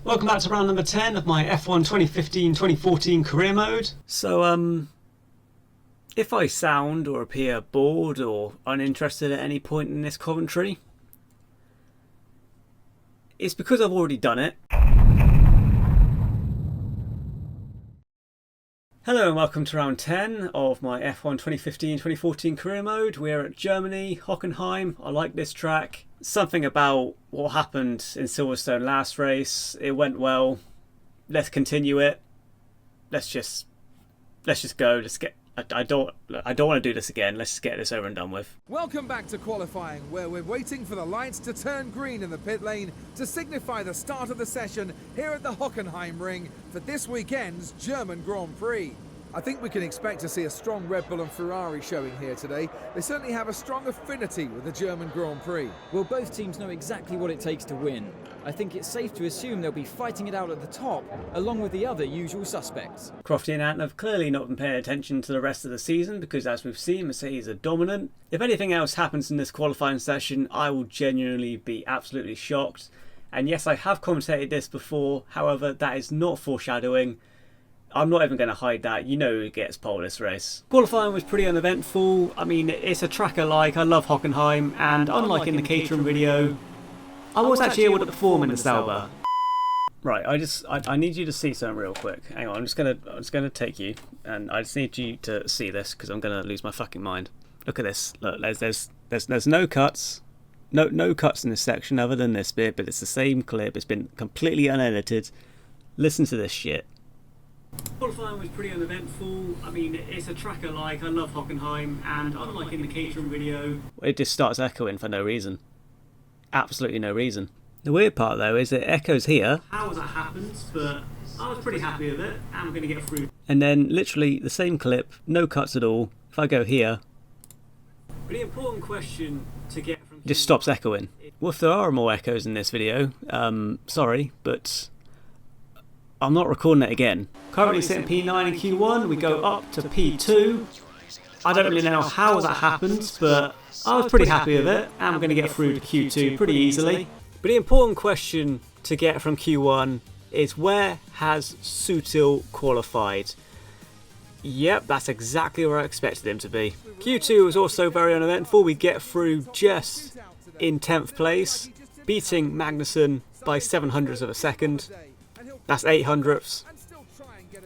Welcome back to round number 10 of my F1 2015-2014 career mode. So, if I sound or appear bored or uninterested at any point in this commentary, it's because I've already done it. Hello and welcome to round 10 of my F1 2015-2014 career mode. We're at Germany, Hockenheim. I like this track. Something about what happened in Silverstone last race. It went well. Let's continue it. Let's just go. I don't want to do this again. Let's just get this over and done with. Welcome back to qualifying, where we're waiting for the lights to turn green in the pit lane to signify the start of the session here at the Hockenheim ring for this weekend's German Grand Prix. I think we can expect to see a strong Red Bull and Ferrari showing here today. They certainly have a strong affinity with the German Grand Prix. Well, both teams know exactly what it takes to win. I think it's safe to assume they'll be fighting it out at the top, along with the other usual suspects. Crofty and Ant have clearly not been paying attention to the rest of the season because, as we've seen, Mercedes are dominant. If anything else happens in this qualifying session, I will genuinely be absolutely shocked. And yes, I have commentated this before, however, that is not foreshadowing. I'm not even going to hide that. You know who gets pole this race. Qualifying was pretty uneventful. I mean, it's a track I like. I love Hockenheim, and unlike in the Caterham video, I was actually able to perform in the Sauber. Right, I need you to see something real quick. Hang on, I'm just gonna take you, and I just need you to see this because I'm gonna lose my fucking mind. Look at this. Look, there's no cuts. No cuts in this section other than this bit, but it's the same clip. It's been completely unedited. Listen to this shit. Qualifying was pretty uneventful. I mean, it's a track I like. I love Hockenheim, and unlike in the Caterham video, it just starts echoing for no reason. Absolutely no reason. The weird part though is it echoes here. How that happened, but I was pretty happy with it. I'm going to get through. And then literally the same clip, no cuts at all. If I go here, but the important question to get from it just stops echoing. Well, if there are more echoes in this video, sorry, but I'm not recording it again. Currently sitting P9 in Q1, we go up to P2. I don't really know how that happened, but I was pretty happy with it. I'm going to get through to Q2 pretty easily. But the important question to get from Q1 is, where has Sutil qualified? Yep, that's exactly where I expected him to be. Q2 was also very uneventful. We get through just in 10th place, beating Magnussen by 700ths of a second. That's 800ths.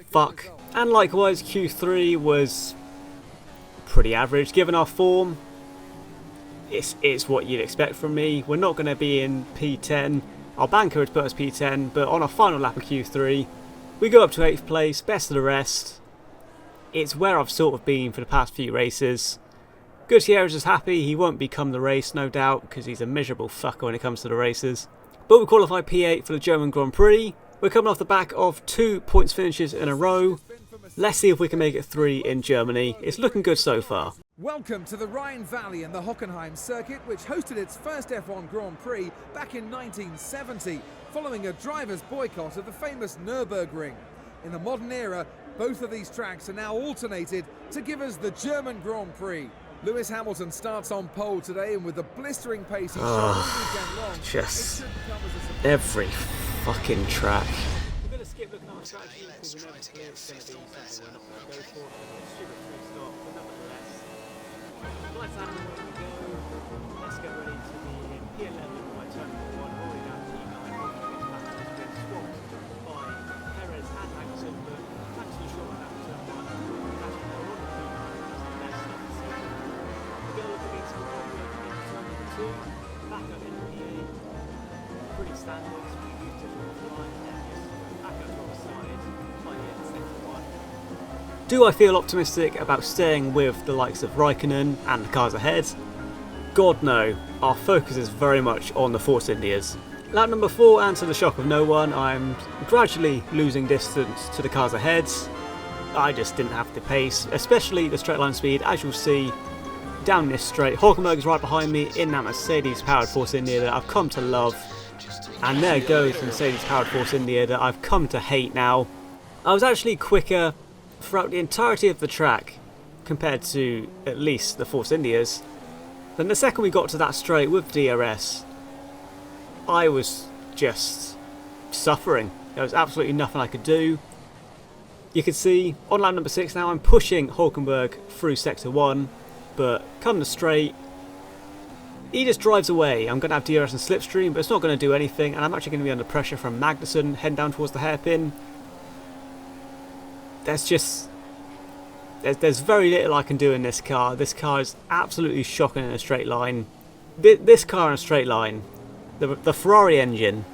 Fuck. And likewise, Q3 was pretty average. Given our form, it's what you'd expect from me. We're not going to be in P10. Our banker had put us P10, but on our final lap of Q3, we go up to 8th place, best of the rest. It's where I've sort of been for the past few races. Gutierrez is happy. He won't become the race, no doubt, because he's a miserable fucker when it comes to the races. But we qualified P8 for the German Grand Prix. We're coming off the back of 2 points finishes in a row. Let's see if we can make it 3 in Germany. It's looking good so far. Welcome to the Rhine Valley and the Hockenheim circuit, which hosted its first F1 Grand Prix back in 1970, following a driver's boycott of the famous Nürburgring. In the modern era, both of these tracks are now alternated to give us the German Grand Prix. Lewis Hamilton starts on pole today, and with the blistering pace he showed all weekend long, just every fucking track. We're going to skip looking at our strategy because we know it's going to be something we're not going to go for. Stupid free stop, but nevertheless. Lights out, we go. Let's get ready to be in P11 by turn 1, all the way down to P9. Back to the bit swapped by Perez and Magnussen, but back to the short lap of turn 1. That's now on the P9. That's the best stuff to see. We're going to look against the World Cup in turn number 2. Back up in P8. Pretty standard. Do I feel optimistic about staying with the likes of Raikkonen and the cars ahead? God no, our focus is very much on the Force Indias. Lap number 4, and to the shock of no one, I'm gradually losing distance to the cars ahead. I just didn't have the pace, especially the straight line speed, as you'll see down this straight. Hulkenberg is right behind me in that Mercedes powered Force India that I've come to love. And there goes the Mercedes powered Force India that I've come to hate now. I was actually quicker throughout the entirety of the track compared to at least the Force Indias. Then the second we got to that straight with DRS, I was just suffering. There was absolutely nothing I could do. You can see on lap number 6 now I'm pushing Hulkenberg through sector 1, but come the straight, he just drives away. I'm going to have DRS and slipstream, but it's not going to do anything, and I'm actually going to be under pressure from Magnussen heading down towards the hairpin. There's very little I can do in this car. This car is absolutely shocking in a straight line. This car in a straight line, the Ferrari engine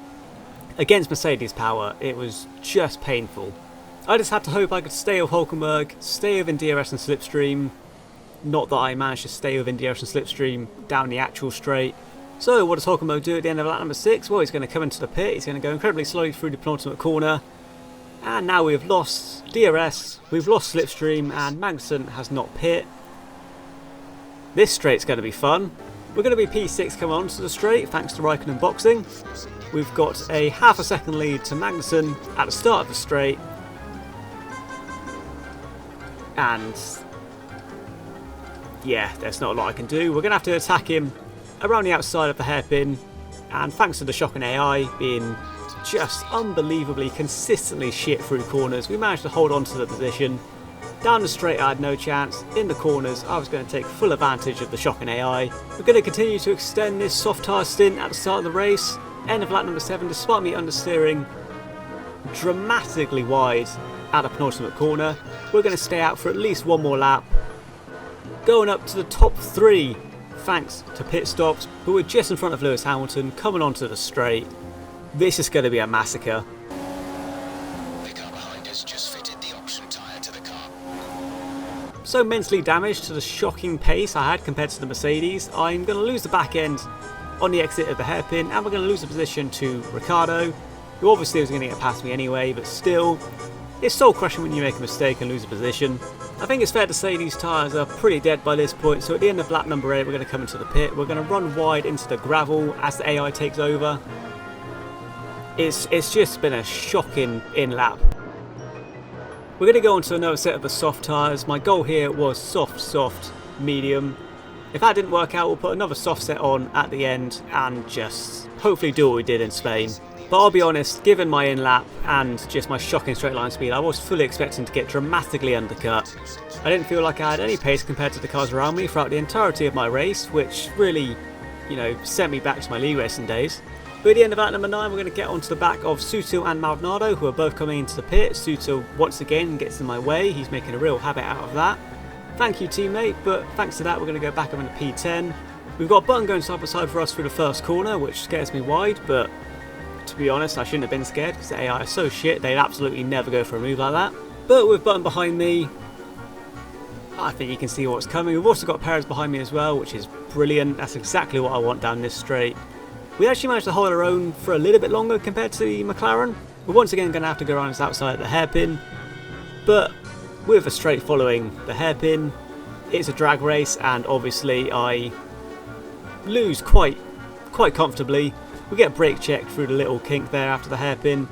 against Mercedes power, it was just painful. I just had to hope I could stay with Hulkenberg, stay within DRS and slipstream. Not that I managed to stay within DRS and slipstream down the actual straight. So what does Hulkenberg do at the end of lap number 6? Well, he's going to come into the pit, he's going to go incredibly slowly through the penultimate corner. And now we've lost DRS, we've lost slipstream, and Magnussen has not pit. This straight's going to be fun. We're going to be P6 coming onto the straight thanks to Raikkonen boxing. We've got a half a second lead to Magnussen at the start of the straight. And yeah, there's not a lot I can do. We're going to have to attack him around the outside of the hairpin, and thanks to the shocking AI being just unbelievably consistently shit through corners, we managed to hold on to the position. Down the straight I had no chance. In the corners I was going to take full advantage of the shocking AI. We're going to continue to extend this soft tyre stint at the start of the race. End of lap number 7, despite me understeering dramatically wide at the penultimate corner. We're going to stay out for at least one more lap, going up to the top 3 thanks to pit stops, but we're just in front of Lewis Hamilton coming onto the straight. This is going to be a massacre. The car behind us just fitted the option tyre to the car. So mentally damaged to the shocking pace I had compared to the Mercedes, I'm going to lose the back end on the exit of the hairpin, and we're going to lose the position to Ricciardo, who obviously was going to get past me anyway, but still, it's soul crushing when you make a mistake and lose a position. I think it's fair to say these tyres are pretty dead by this point, so at the end of lap number 8 we're going to come into the pit, we're going to run wide into the gravel as the AI takes over. It's just been a shocking in-lap. We're going to go on to another set of the soft tyres. My goal here was soft, medium. If that didn't work out, we'll put another soft set on at the end and just hopefully do what we did in Spain. But I'll be honest, given my in-lap and just my shocking straight line speed, I was fully expecting to get dramatically undercut. I didn't feel like I had any pace compared to the cars around me throughout the entirety of my race, which really, sent me back to my league racing days. But at the end of lap number 9, we're going to get onto the back of Sutil and Maldonado, who are both coming into the pit. Sutil once again gets in my way, he's making a real habit out of that. Thank you, teammate, but thanks to that we're going to go back up into P10. We've got a button going side by side for us through the first corner, which scares me wide, but to be honest, I shouldn't have been scared because the AI is so shit, they'd absolutely never go for a move like that. But with button behind me, I think you can see what's coming. We've also got Perez behind me as well, which is brilliant. That's exactly what I want down this straight. We actually managed to hold our own for a little bit longer compared to the McLaren. We're once again going to have to go around this outside of the hairpin, but with a straight following the hairpin, it's a drag race, and obviously I lose quite comfortably. We get brake checked through the little kink there after the hairpin,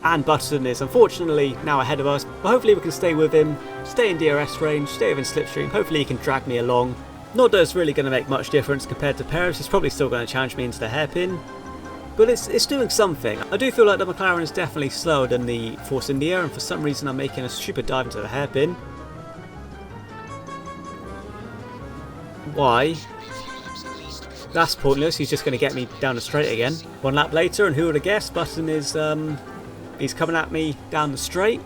and Button is unfortunately now ahead of us, but hopefully we can stay with him, stay in DRS range, stay within slipstream, hopefully he can drag me along. Not that it's really going to make much difference compared to Perez, he's probably still going to challenge me into the hairpin, but it's doing something. I do feel like the McLaren is definitely slower than the Force India, and for some reason I'm making a stupid dive into the hairpin. Why? That's pointless, he's just going to get me down the straight again. One lap later, and who would have guessed, Button is he's coming at me down the straight.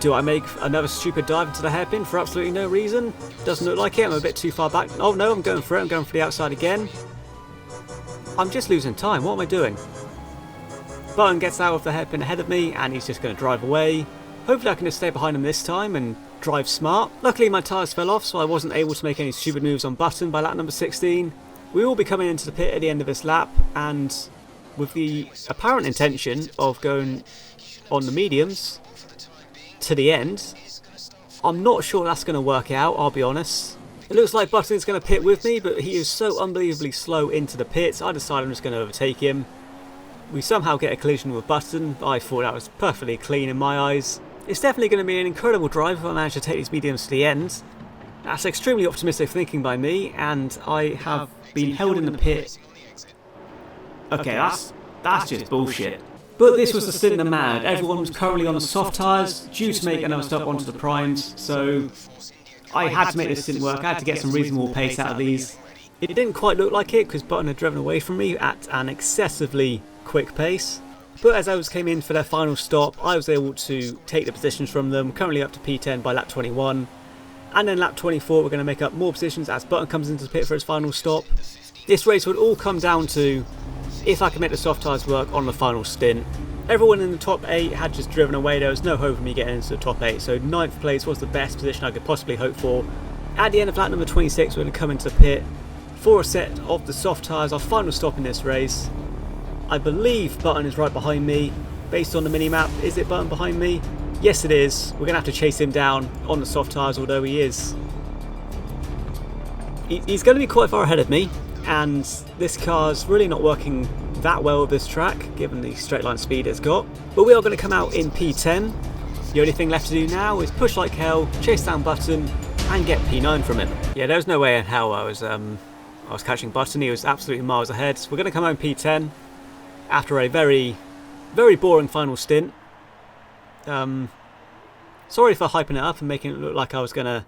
Do I make another stupid dive into the hairpin for absolutely no reason? Doesn't look like it, I'm a bit too far back. Oh no, I'm going for it, I'm going for the outside again. I'm just losing time, what am I doing? Button gets out of the hairpin ahead of me, and he's just going to drive away. Hopefully I can just stay behind him this time and drive smart. Luckily my tyres fell off, so I wasn't able to make any stupid moves on Button by lap number 16. We will be coming into the pit at the end of this lap, and with the apparent intention of going on the mediums to the end, I'm not sure that's going to work out, I'll be honest. It looks like Button's going to pit with me, but he is so unbelievably slow into the pits, I decided I'm just going to overtake him. We somehow get a collision with Button, but I thought that was perfectly clean in my eyes. It's definitely going to be an incredible drive if I manage to take these mediums to the end. That's extremely optimistic thinking by me, and I have been held in the pit. Okay, That's just bullshit. But this was the stint that mattered. Everyone was currently on the soft tyres, due to make another stop onto the primes, so I had to make this stint work. I had to get some reasonable pace out of these. It didn't quite look like it because Button had driven away from me at an excessively quick pace. But as others came in for their final stop, I was able to take the positions from them, currently up to P10 by lap 21. And then lap 24 we're going to make up more positions as Button comes into the pit for his final stop. This race would all come down to if I could make the soft tyres work on the final stint. Everyone in the top 8 had just driven away. There was no hope of me getting into the top 8, so 9th place was the best position I could possibly hope for. At the end of lap number 26 we're going to come into the pit for a set of the soft tyres, our final stop in this race. I believe Button is right behind me. Based on the mini-map, is it Button behind me? Yes it is. We're going to have to chase him down on the soft tyres, although he's going to be quite far ahead of me. And this car's really not working that well with this track, given the straight line speed it's got. But we are going to come out in P10. The only thing left to do now is push like hell, chase down Button, and get P9 from him. Yeah, there was no way in hell I was catching Button. He was absolutely miles ahead. So we're going to come out in P10 after a very, very boring final stint. Sorry for hyping it up and making it look like I was gonna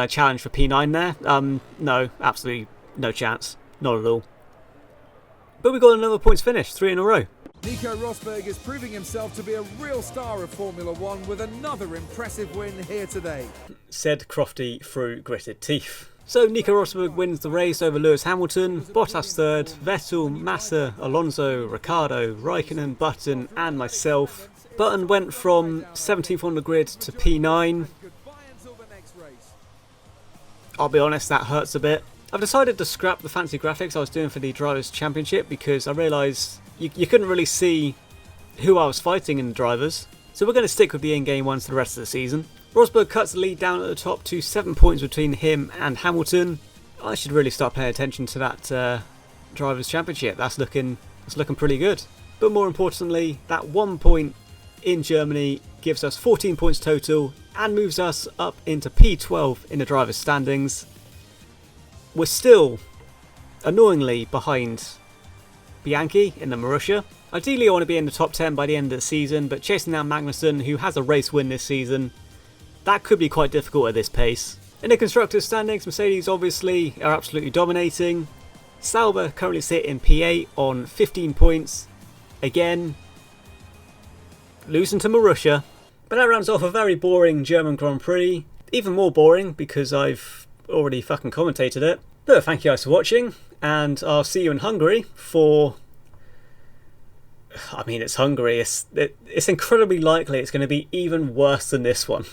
challenge for P9 there. No, absolutely no chance, not at all. But we got another points finish, 3 in a row. Nico Rosberg is proving himself to be a real star of Formula One with another impressive win here today. Said Crofty through gritted teeth. So Nico Rosberg wins the race over Lewis Hamilton, Bottas third, Vettel, Massa, Alonso, Ricciardo, Raikkonen, Button and myself. Button went from 17th on the grid to P9. I'll be honest, that hurts a bit. I've decided to scrap the fancy graphics I was doing for the Drivers' Championship because I realised you couldn't really see who I was fighting in the drivers. So we're going to stick with the in-game ones for the rest of the season. Rosberg cuts the lead down at the top to 7 points between him and Hamilton. I should really start paying attention to that Drivers' Championship. That's looking pretty good. But more importantly, that 1 point in Germany gives us 14 points total and moves us up into P12 in the drivers' standings. We're still annoyingly behind Bianchi in the Marussia. Ideally I want to be in the top 10 by the end of the season, but chasing down Magnussen, who has a race win this season, that could be quite difficult at this pace. In the constructors' standings, Mercedes obviously are absolutely dominating. Sauber currently sit in P8 on 15 points. Again, losing to Marussia. But that rounds off a very boring German Grand Prix. Even more boring because I've already fucking commentated it. But thank you guys for watching, and I'll see you in Hungary for... I mean, it's Hungary. It's incredibly likely it's going to be even worse than this one.